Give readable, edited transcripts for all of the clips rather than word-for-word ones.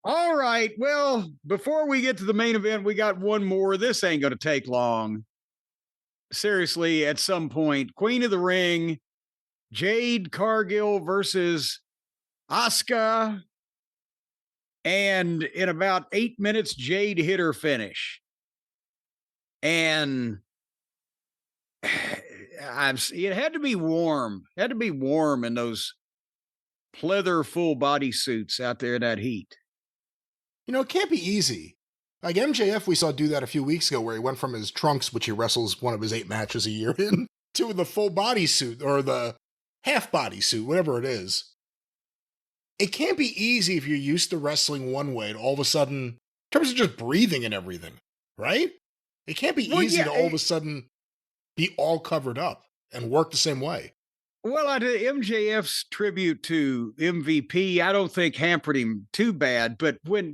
All right. Well, before we get to the main event, we got one more. This ain't going to take long. Seriously, at some point, Queen of the Ring, Jade Cargill versus Asuka. And in about 8 minutes, Jade hit her finish. And it had to be warm. It had to be warm in those pleather full body suits out there in that heat. It can't be easy. Like MJF, we saw do that a few weeks ago where he went from his trunks, which he wrestles one of his 8 matches a year in, to the full body suit or the half body suit, whatever it is. It can't be easy if you're used to wrestling one way and all of a sudden, in terms of just breathing and everything, right? It can't be easy to all of a sudden be all covered up and work the same way. Well, MJF's tribute to MVP, I don't think hampered him too bad. But because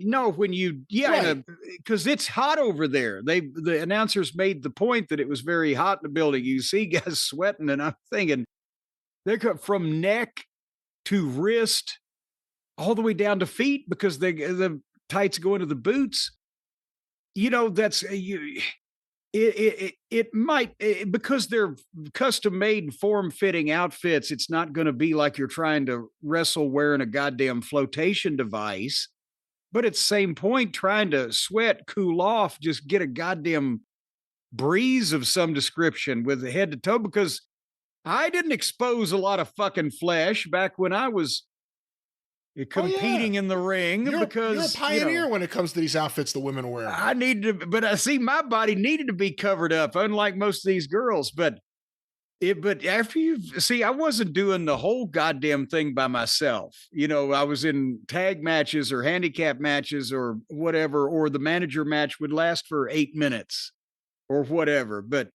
it's hot over there. The announcers made the point that it was very hot in the building. You see guys sweating, and I'm thinking they cut from neck to wrist all the way down to feet because the tights go into the boots. It might, because they're custom made form fitting outfits. It's not going to be like you're trying to wrestle wearing a goddamn flotation device, but at the same point, trying to sweat, cool off, just get a goddamn breeze of some description with the head to toe, because I didn't expose a lot of fucking flesh back when I was competing in the ring. You're a pioneer when it comes to these outfits the women wear. But I see my body needed to be covered up, unlike most of these girls. But I wasn't doing the whole goddamn thing by myself. I was in tag matches or handicap matches or whatever, or the manager match would last for 8 minutes or whatever. But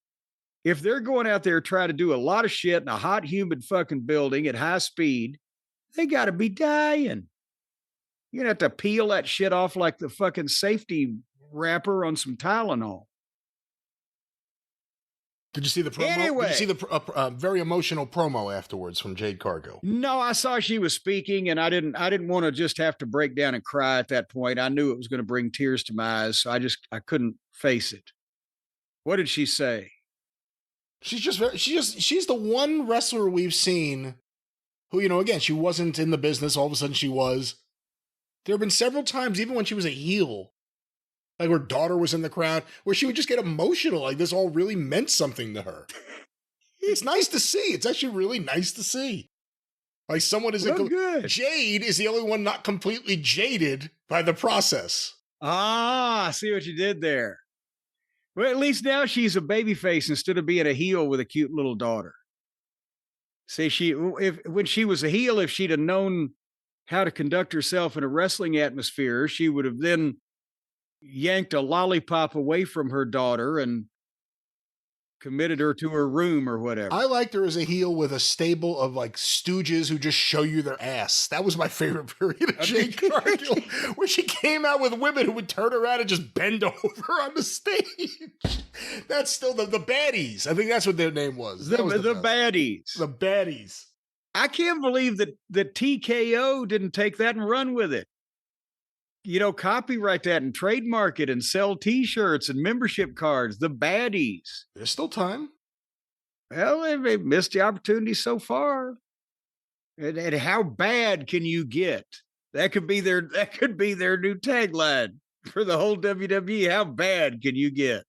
if they're going out there trying to do a lot of shit in a hot, humid fucking building at high speed, they got to be dying. You're going to have to peel that shit off like the fucking safety wrapper on some Tylenol. Did you see the promo? Anyway, did you see the very emotional promo afterwards from Jade Cargill? No, I saw she was speaking, and I didn't want to just have to break down and cry at that point. I knew it was going to bring tears to my eyes, so I couldn't face it. What did she say? She's the one wrestler we've seen who, again, she wasn't in the business. All of a sudden she was. There have been several times, even when she was a heel, like her daughter was in the crowd, where she would just get emotional. Like this all really meant something to her. It's nice to see. It's actually really nice to see. Like someone is good. Jade is the only one not completely jaded by the process. I see what you did there. Well, at least now she's a babyface instead of being a heel with a cute little daughter. See, when she was a heel, if she'd have known how to conduct herself in a wrestling atmosphere, she would have then yanked a lollipop away from her daughter and committed her to her room or whatever. I liked her as a heel with a stable of like stooges who just show you their ass. That was my favorite period of Jade Cargill, where she came out with women who would turn around and just bend over on the stage. That's still the baddies. I think that's what their name was. The baddies. The baddies. I can't believe that TKO didn't take that and run with it. Copyright that and trademark it and sell T-shirts and membership cards. The baddies. There's still time. Well, they've missed the opportunity so far. And how bad can you get? That could be their new tagline for the whole WWE. How bad can you get?